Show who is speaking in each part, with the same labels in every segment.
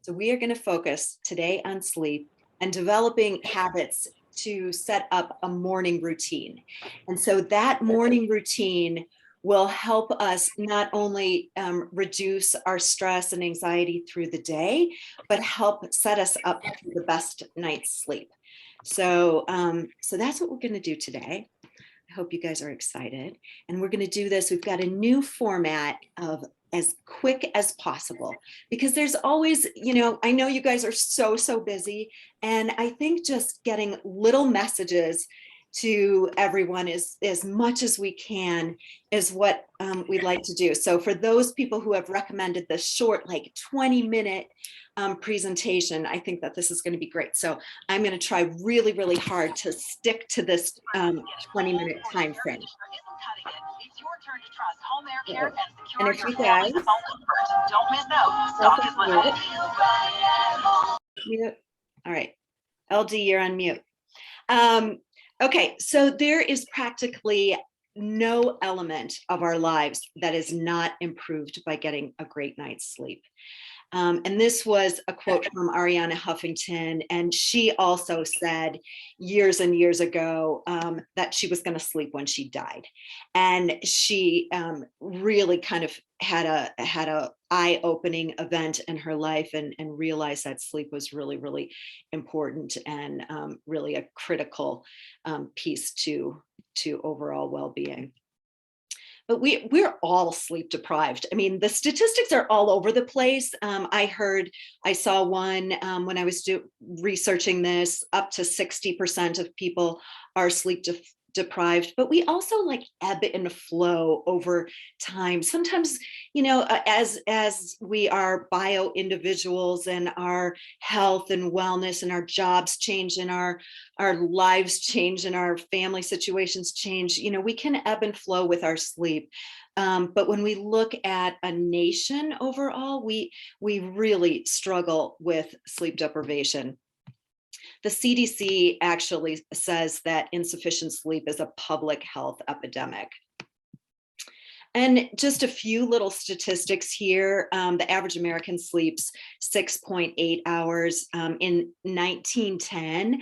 Speaker 1: So we are going to focus today on sleep and developing habits to set up a morning routine. And so that morning routine will help us not only reduce our stress and anxiety through the day, but help set us up for the best night's sleep. So, so that's what we're going to do today. I hope you guys are excited. And we're going to do this. We've got a new format of as quick as possible, because there's always, I know you guys are so busy. And I think just getting little messages to everyone is as much as we can is what we'd like to do. So for those people who have recommended this short, like 20-minute presentation, I think that this is going to be great. So I'm going to try really hard to stick to this 20-minute time frame. It's your turn to trust home air care and secure your family's phone comfort. Don't miss out. Stock is limited. All right, LD, you're on mute. Okay, so there is practically no element of our lives that is not improved by getting a great night's sleep. And this was a quote from Arianna Huffington, and she also said years and years ago that she was going to sleep when she died, and she really kind of had a eye-opening event in her life, and realized that sleep was really important and really a critical piece to overall well-being. But we're all sleep deprived. I mean, the statistics are all over the place. I saw one when I was researching this, up to 60% of people are sleep deprived, but we also like ebb and flow over time. Sometimes, as we are bio individuals and our health and wellness and our jobs change and our lives change and our family situations change, we can ebb and flow with our sleep. But when we look at a nation overall, we really struggle with sleep deprivation. The CDC actually says that insufficient sleep is a public health epidemic. And just a few little statistics here. The average American sleeps 6.8 hours. In 1910,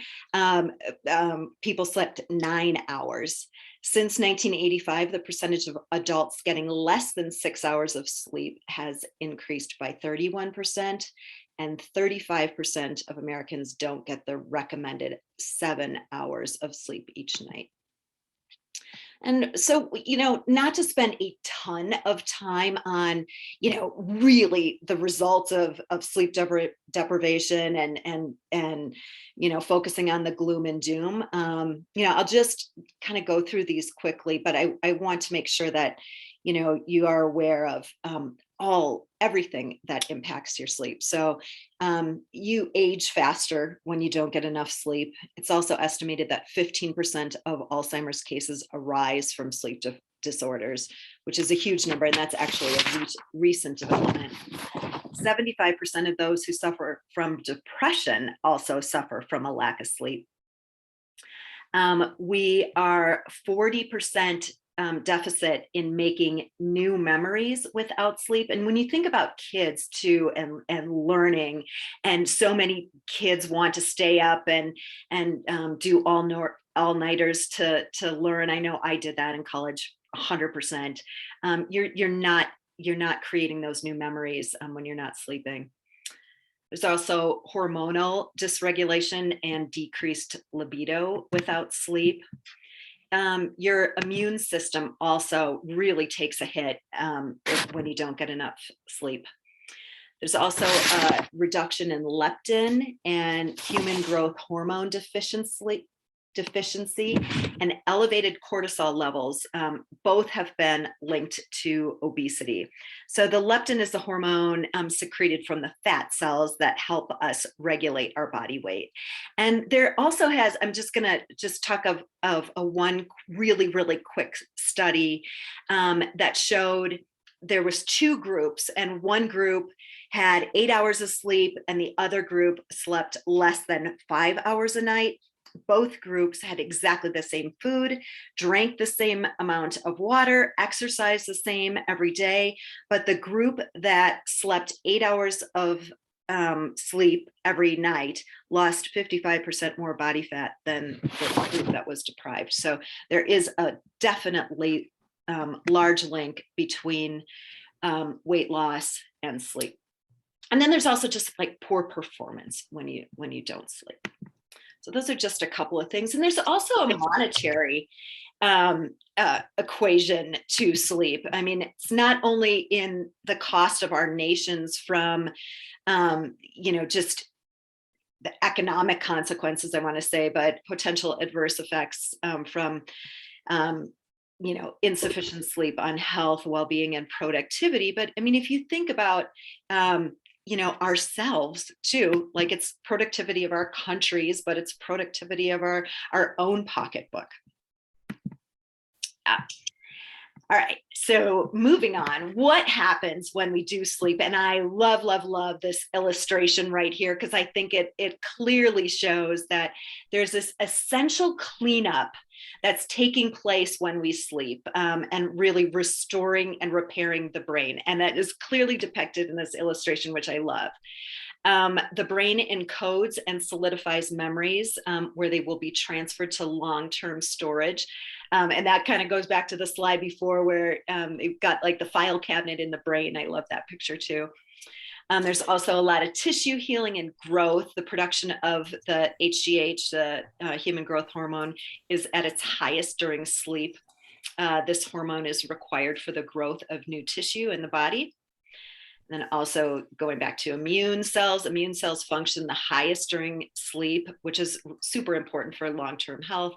Speaker 1: people slept 9 hours. Since 1985, the percentage of adults getting less than 6 hours of sleep has increased by 31%. And 35% of Americans don't get the recommended 7 hours of sleep each night. And so, not to spend a ton of time on, really the results of sleep deprivation and focusing on the gloom and doom. I'll just kind of go through these quickly, but I want to make sure that, you are aware of everything that impacts your sleep. So you age faster when you don't get enough sleep. It's also estimated that 15% of Alzheimer's cases arise from sleep disorders, which is a huge number. And that's actually a recent development. 75% of those who suffer from depression also suffer from a lack of sleep. We are 40% deficit in making new memories without sleep. And when you think about kids too, and learning, and so many kids want to stay up and do all-nighters to learn. I know I did that in college 100%. You're not creating those new memories when you're not sleeping. There's also hormonal dysregulation and decreased libido without sleep. Your immune system also really takes a hit when you don't get enough sleep. There's also a reduction in leptin and human growth hormone deficiency and elevated cortisol levels. Both have been linked to obesity. So the leptin is the hormone secreted from the fat cells that help us regulate our body weight. And there also I'm just gonna talk of a one really quick study that showed there was two groups, and one group had 8 hours of sleep and the other group slept less than 5 hours a night. Both groups had exactly the same food, drank the same amount of water, exercised the same every day. But the group that slept 8 hours of sleep every night lost 55% more body fat than the group that was deprived. So there is a definitely large link between weight loss and sleep. And then there's also just like poor performance when you don't sleep. So those are just a couple of things. And there's also a monetary equation to sleep. I mean, it's not only in the cost of our nations from, just the economic consequences, I want to say, but potential adverse effects from, insufficient sleep on health, well-being, and productivity. But I mean, if you think about, ourselves too, like it's productivity of our countries, but it's productivity of our own pocketbook. All right, so moving on, what happens when we do sleep? And I love, love, love this illustration right here, because I think it clearly shows that there's this essential cleanup that's taking place when we sleep, and really restoring and repairing the brain. And that is clearly depicted in this illustration, which I love. The brain encodes and solidifies memories where they will be transferred to long-term storage. And that kind of goes back to the slide before where you've got like the file cabinet in the brain. I love that picture too. There's also a lot of tissue healing and growth. The production of the HGH, the human growth hormone, is at its highest during sleep. This hormone is required for the growth of new tissue in the body. And then also going back to immune cells function the highest during sleep, which is super important for long-term health.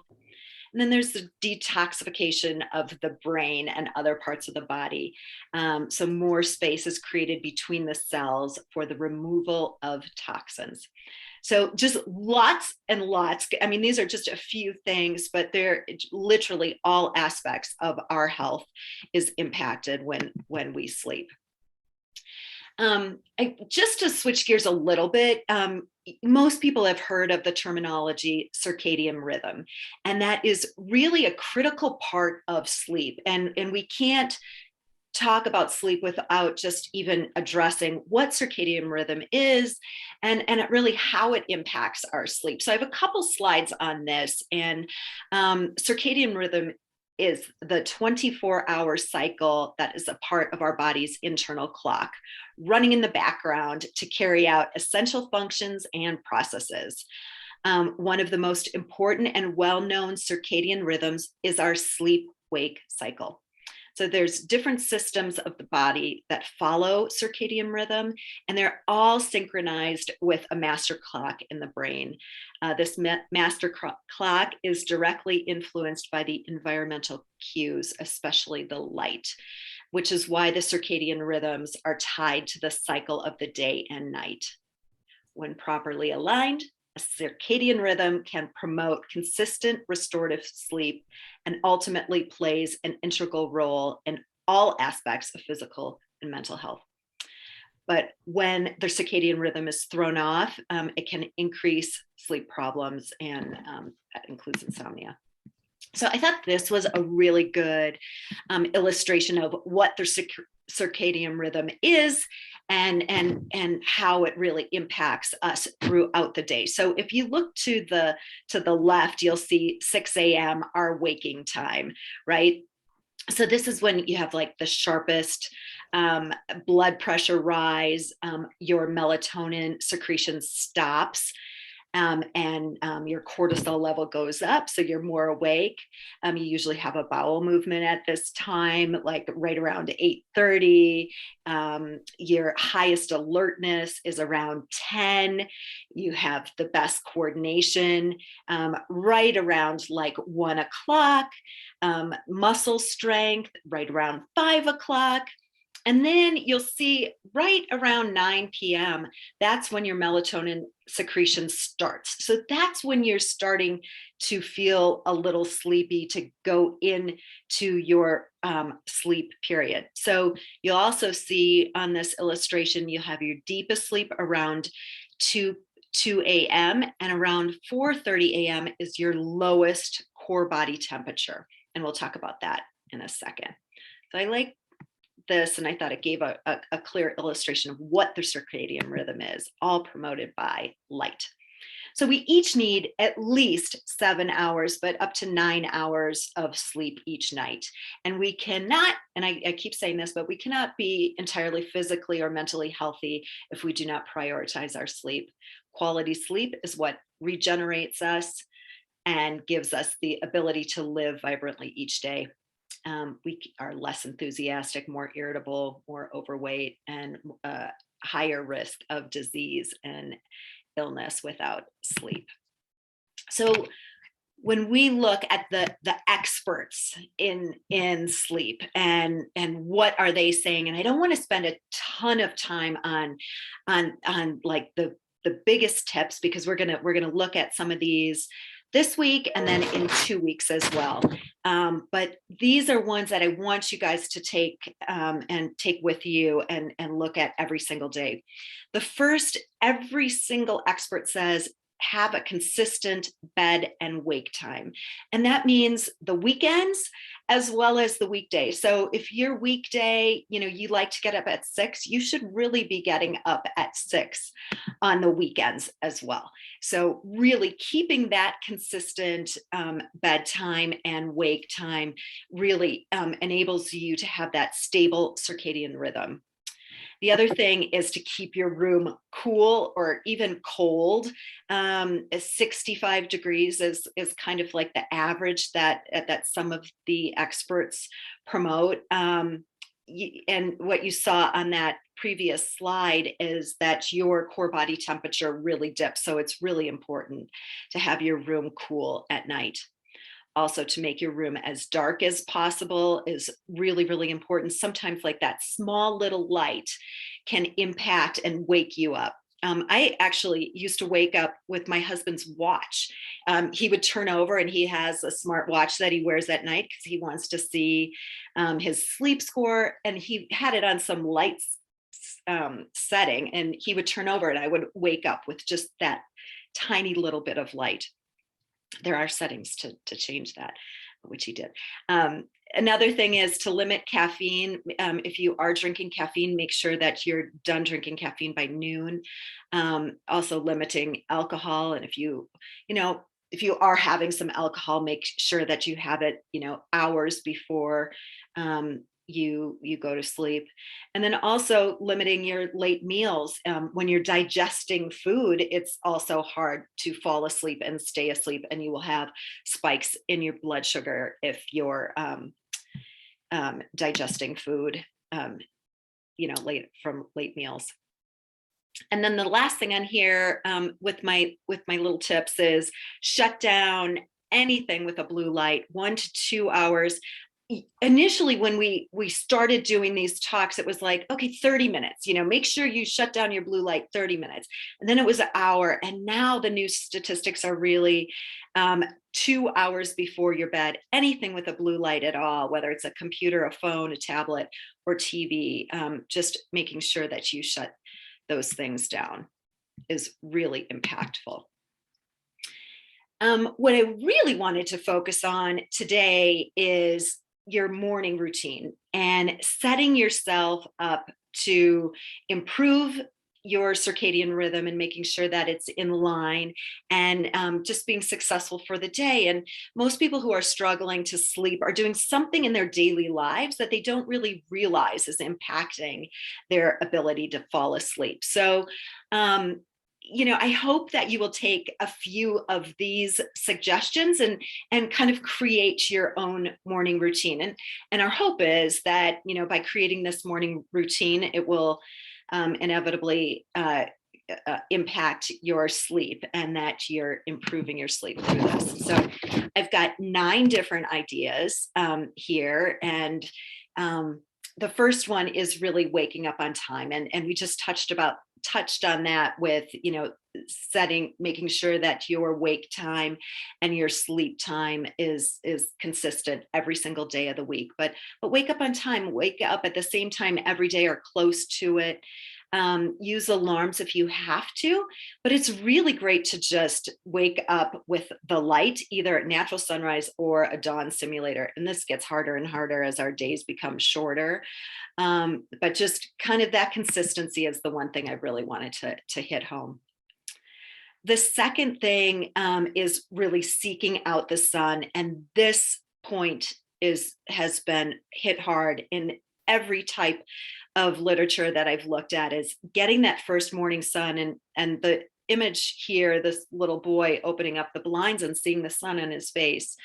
Speaker 1: And then there's the detoxification of the brain and other parts of the body. So more space is created between the cells for the removal of toxins. So just lots and lots. I mean, these are just a few things, but they're literally all aspects of our health is impacted when we sleep. Just to switch gears a little bit, most people have heard of the terminology circadian rhythm, and that is really a critical part of sleep. And we can't talk about sleep without just even addressing what circadian rhythm is and really how it impacts our sleep. So I have a couple slides on this, and circadian rhythm is the 24-hour cycle that is a part of our body's internal clock, running in the background to carry out essential functions and processes. One of the most important and well-known circadian rhythms is our sleep-wake cycle. So there's different systems of the body that follow circadian rhythm, and they're all synchronized with a master clock in the brain. This master clock is directly influenced by the environmental cues, especially the light, which is why the circadian rhythms are tied to the cycle of the day and night. When properly aligned, a circadian rhythm can promote consistent restorative sleep and ultimately plays an integral role in all aspects of physical and mental health. But when the circadian rhythm is thrown off, it can increase sleep problems, and that includes insomnia. So I thought this was a really good illustration of what the circadian rhythm is and how it really impacts us throughout the day. So if you look to the left, you'll see 6 a.m., our waking time, right? So this is when you have like the sharpest blood pressure rise, your melatonin secretion stops, and your cortisol level goes up, so you're more awake. You usually have a bowel movement at this time, like right around 8:30. Your highest alertness is around 10. You have the best coordination right around like 1 o'clock. Muscle strength right around 5 o'clock. And then you'll see right around 9 p.m., that's when your melatonin secretion starts. So that's when you're starting to feel a little sleepy to go into your sleep period. So you'll also see on this illustration, you have your deepest sleep around 2 2 a.m. and around 4:30 a.m. is your lowest core body temperature. And we'll talk about that in a second. So I like this, and I thought it gave a clear illustration of what the circadian rhythm is, all promoted by light. So we each need at least 7 hours, but up to 9 hours of sleep each night. And we cannot, and I keep saying this, but we cannot be entirely physically or mentally healthy if we do not prioritize our sleep. Quality sleep is what regenerates us and gives us the ability to live vibrantly each day. We are less enthusiastic, more irritable, more overweight, and higher risk of disease and illness without sleep. So when we look at the experts in sleep and what are they saying, and I don't want to spend a ton of time on like the biggest tips, because we're gonna look at some of these this week and then in 2 weeks as well. But these are ones that I want you guys to take and take with you and look at every single day. The first, every single expert says, have a consistent bed and wake time. And that means the weekends as well as the weekday. So if your weekday, you like to get up at 6, you should really be getting up at 6 on the weekends as well. So really keeping that consistent bedtime and wake time really enables you to have that stable circadian rhythm. The other thing is to keep your room cool or even cold. 65 degrees is kind of like the average that some of the experts promote. And what you saw on that previous slide is that your core body temperature really dips. So it's really important to have your room cool at night. Also, to make your room as dark as possible is really, really important. Sometimes like that small little light can impact and wake you up. I actually used to wake up with my husband's watch. He would turn over, and he has a smart watch that he wears at night because he wants to see his sleep score. And he had it on some lights setting, and he would turn over and I would wake up with just that tiny little bit of light. There are settings to change that, which he did. Another thing is to limit caffeine. If you are drinking caffeine, make sure that you're done drinking caffeine by noon. Also limiting alcohol. And if you are having some alcohol, make sure that you have it, hours before you go to sleep. And then also limiting your late meals. When you're digesting food, it's also hard to fall asleep and stay asleep, and you will have spikes in your blood sugar if you're digesting food late meals. And then the last thing on here with my little tips is shut down anything with a blue light 1 to 2 hours. Initially, when we started doing these talks, it was like, okay, 30 minutes, make sure you shut down your blue light 30 minutes. And then it was an hour. And now the new statistics are really 2 hours before your bed, anything with a blue light at all, whether it's a computer, a phone, a tablet, or TV, just making sure that you shut those things down is really impactful. What I really wanted to focus on today is your morning routine and setting yourself up to improve your circadian rhythm and making sure that it's in line and just being successful for the day. And most people who are struggling to sleep are doing something in their daily lives that they don't really realize is impacting their ability to fall asleep. So I hope that you will take a few of these suggestions and kind of create your own morning routine. And our hope is that, by creating this morning routine, it will inevitably impact your sleep and that you're improving your sleep through this. So I've got 9 different ideas here. And the first one is really waking up on time. And we just touched on that with, making sure that your wake time and your sleep time is consistent every single day of the week. But wake up on time, wake up at the same time every day or close to it. Use alarms if you have to, but it's really great to just wake up with the light, either at natural sunrise or a dawn simulator. And this gets harder and harder as our days become shorter. But just kind of that consistency is the one thing I really wanted to hit home. The second thing is really seeking out the sun. And this point has been hit hard in every type of literature that I've looked at, is getting that first morning sun. And the image here, this little boy opening up the blinds and seeing the sun on his face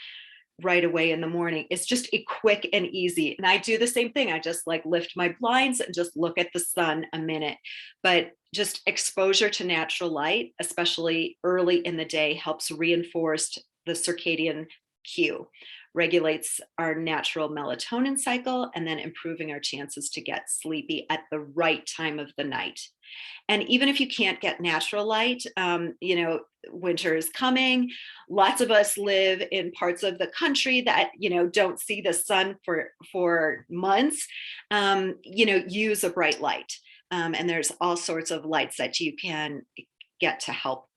Speaker 1: right away in the morning. It's just a quick and easy. And I do the same thing. I just like lift my blinds and just look at the sun a minute. But just exposure to natural light, especially early in the day, helps reinforce the circadian cue, regulates our natural melatonin cycle, and then improving our chances to get sleepy at the right time of the night. And even if you can't get natural light, winter is coming. Lots of us live in parts of the country that, don't see the sun for months. Use a bright light. And there's all sorts of lights that you can get to help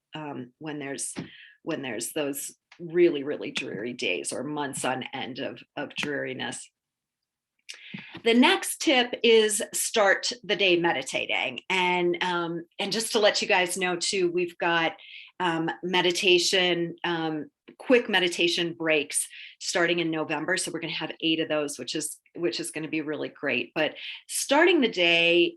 Speaker 1: when there's those really, really dreary days or months on end of dreariness. The next tip is start the day meditating. And just to let you guys know too, we've got meditation, quick meditation breaks starting in November. So we're going to have 8 of those, which is going to be really great. But starting the day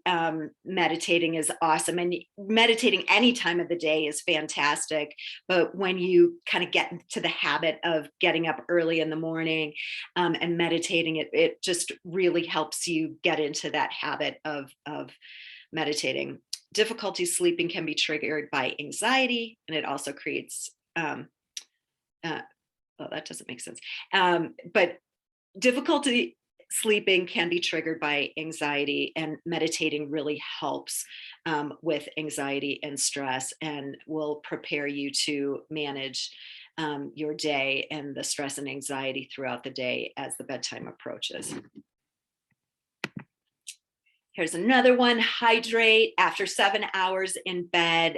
Speaker 1: meditating is awesome. And meditating any time of the day is fantastic. But when you kind of get into the habit of getting up early in the morning and meditating, it just really helps you get into that habit of meditating. Difficulty sleeping can be triggered by anxiety, and it also creates well, that doesn't make sense. But difficulty sleeping can be triggered by anxiety, and meditating really helps with anxiety and stress, and will prepare you to manage your day and the stress and anxiety throughout the day as the bedtime approaches. Here's another one: hydrate. After 7 hours in bed,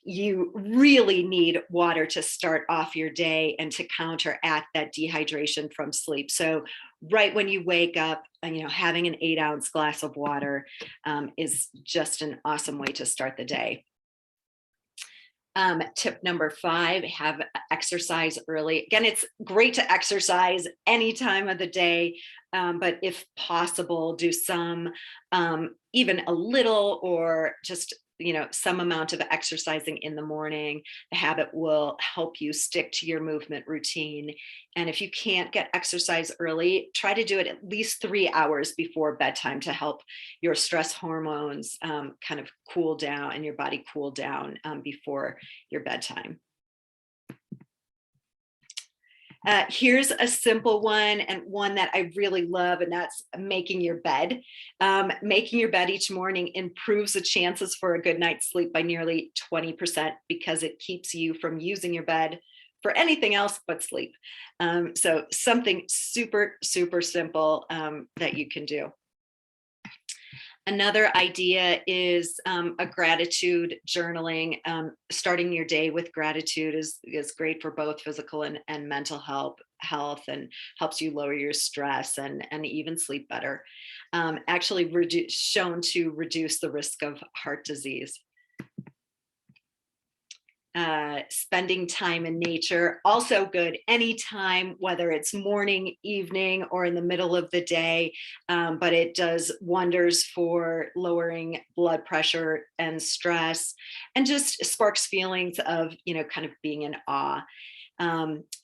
Speaker 1: you really need water to start off your day and to counteract that dehydration from sleep. So right when you wake up, having an 8-ounce glass of water is just an awesome way to start the day. Tip number 5, have exercise early. Again, it's great to exercise any time of the day, but if possible, do some, even a little, or just, some amount of exercising in the morning. The habit will help you stick to your movement routine. And if you can't get exercise early, try to do it at least 3 hours before bedtime to help your stress hormones kind of cool down, and your body cool down before your bedtime. Here's a simple one, and one that I really love, and that's making your bed. Making your bed each morning improves the chances for a good night's sleep by nearly 20%, because it keeps you from using your bed for anything else but sleep. So something super, super simple that you can do. Another idea is a gratitude journaling. Starting your day with gratitude is great for both physical and mental health, and helps you lower your stress and even sleep better. Actually shown to reduce the risk of heart disease. Spending time in nature, also good anytime, whether it's morning, evening, or in the middle of the day, but it does wonders for lowering blood pressure and stress, and just sparks feelings of, kind of being in awe.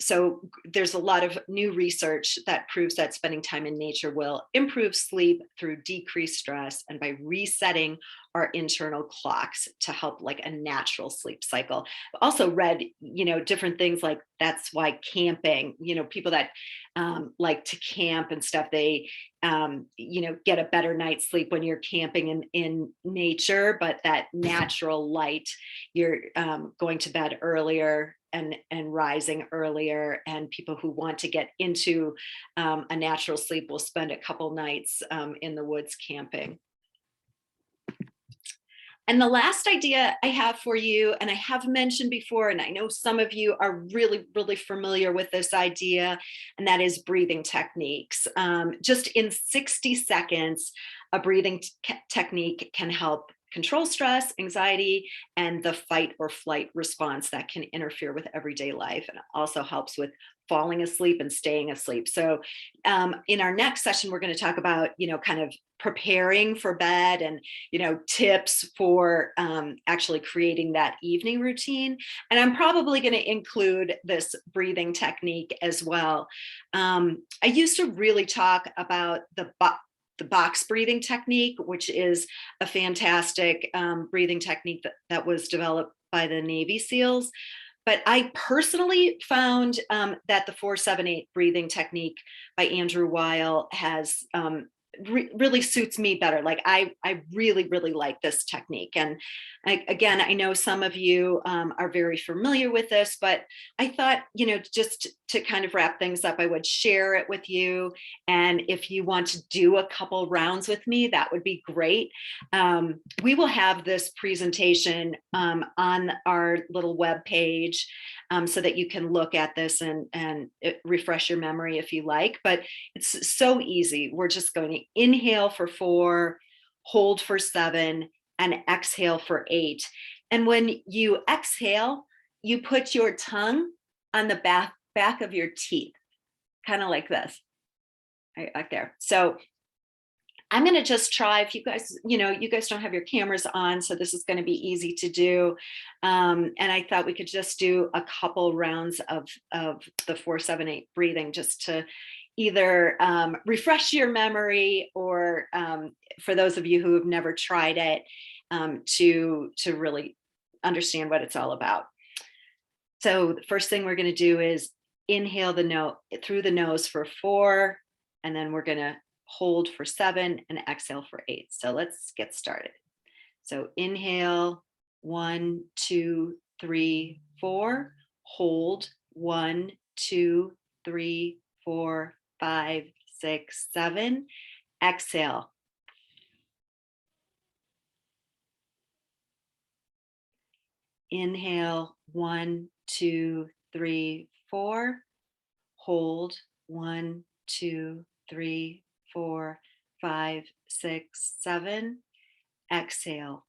Speaker 1: So there's a lot of new research that proves that spending time in nature will improve sleep through decreased stress, and by resetting our internal clocks to help like a natural sleep cycle. Also read, different things like that's why camping, people that like to camp and stuff, they, get a better night's sleep when you're camping in nature, but that natural light, you're going to bed earlier and rising earlier. And people who want to get into a natural sleep will spend a couple nights in the woods camping. And the last idea I have for you, and I have mentioned before, and I know some of you are really, really familiar with this idea, and that is breathing techniques. Just in 60 seconds, a breathing technique can help control stress, anxiety, and the fight or flight response that can interfere with everyday life, and it also helps with falling asleep and staying asleep. So in our next session, we're going to talk about, kind of preparing for bed and, tips for actually creating that evening routine. And I'm probably going to include this breathing technique as well. I used to really talk about the box breathing technique, which is a fantastic breathing technique that was developed by the Navy SEALs. But I personally found that the 4-7-8 breathing technique by Andrew Weil has really suits me better. Like I really, really like this technique. And again, I know some of you are very familiar with this, but I thought, just to kind of wrap things up, I would share it with you. And if you want to do a couple rounds with me, that would be great. We will have this presentation on our little web page so that you can look at this and refresh your memory if you like. But it's so easy. We're just going to inhale for 4, hold for 7, and exhale for 8. And when you exhale, you put your tongue on the back of your teeth, kind of like this, right back there. So I'm going to just try, if you guys, you guys don't have your cameras on, so this is going to be easy to do. And I thought we could just do a couple rounds of the 4-7-8 breathing, just to either refresh your memory, or for those of you who have never tried it, to really understand what it's all about. So the first thing we're going to do is inhale through the nose for 4, and then we're going to hold for 7 and exhale for 8. So let's get started. So inhale, 1, 2, 3, 4, hold, 1, 2, 3, 4, 5, 6, 7, exhale. Inhale, 1, 2, 3, 4, hold, 1, 2, 3, 4, 5, 6, 7, exhale,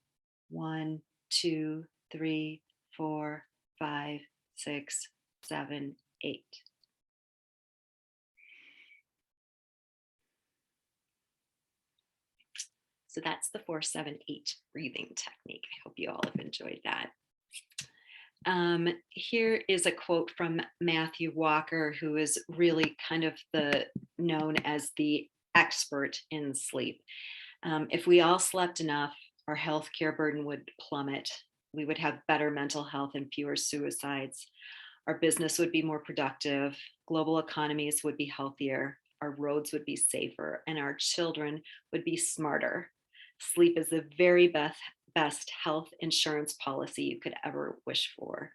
Speaker 1: 1, 2, 3, 4, 5, 6, 7, 8. So that's the 4-7-8 breathing technique. I hope you all have enjoyed that. Here is a quote from Matthew Walker, who is really kind of known as the expert in sleep. If we all slept enough, our healthcare burden would plummet. We would have better mental health and fewer suicides. Our business would be more productive. Global economies would be healthier. Our roads would be safer, and our children would be smarter. Sleep is the very best health insurance policy you could ever wish for.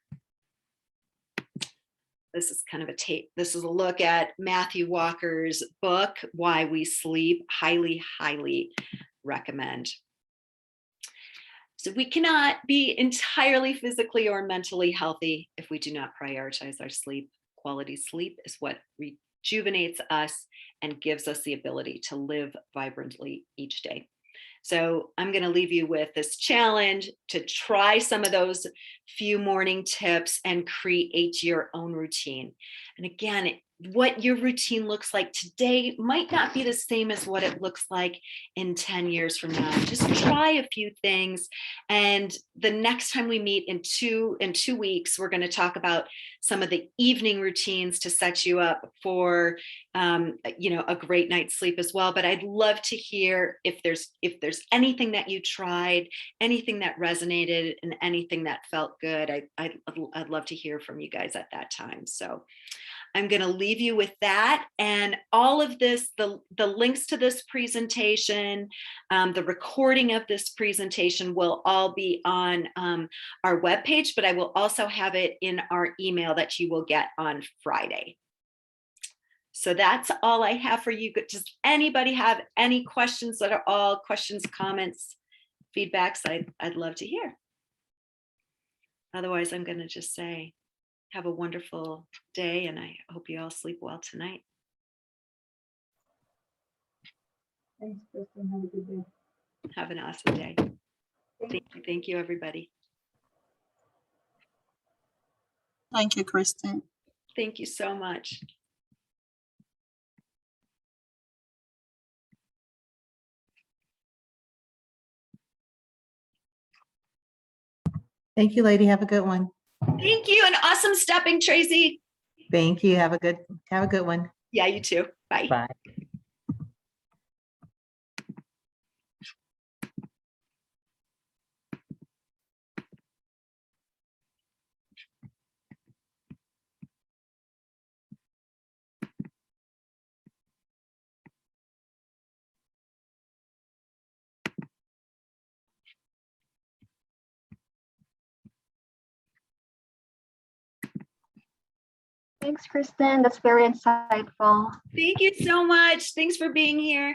Speaker 1: This is kind of this is a look at Matthew Walker's book, Why We Sleep. Highly, highly recommend. So we cannot be entirely physically or mentally healthy if we do not prioritize our sleep. Quality sleep is what rejuvenates us and gives us the ability to live vibrantly each day. So I'm going to leave you with this challenge to try some of those few morning tips and create your own routine. And again, what your routine looks like today might not be the same as what it looks like in 10 years from now. Just try a few things. And the next time we meet in two weeks, we're going to talk about some of the evening routines to set you up for a great night's sleep as well. But I'd love to hear if there's anything that you tried, anything that resonated, and anything that felt good. I'd love to hear from you guys at that time. So I'm going to leave you with that, and all of this, the links to this presentation, the recording of this presentation will all be on our webpage, but I will also have it in our email that you will get on Friday. So that's all I have for you. Does anybody have any questions that are all questions, comments? feedbacks, I'd love to hear. Otherwise, I'm going to just say, have a wonderful day, and I hope you all sleep well tonight.
Speaker 2: Thanks, Kristin. Have a good day.
Speaker 1: Have an awesome day. Thank you, everybody.
Speaker 3: Thank you, Kristin.
Speaker 1: Thank you so much.
Speaker 4: Thank you, lady. Have a good one.
Speaker 1: Thank you, and awesome stepping, Tracy.
Speaker 4: Thank you. Have a good one.
Speaker 1: Yeah, you too. Bye.
Speaker 4: Bye.
Speaker 2: Thanks, Kristin. That's very insightful.
Speaker 1: Thank you so much. Thanks for being here.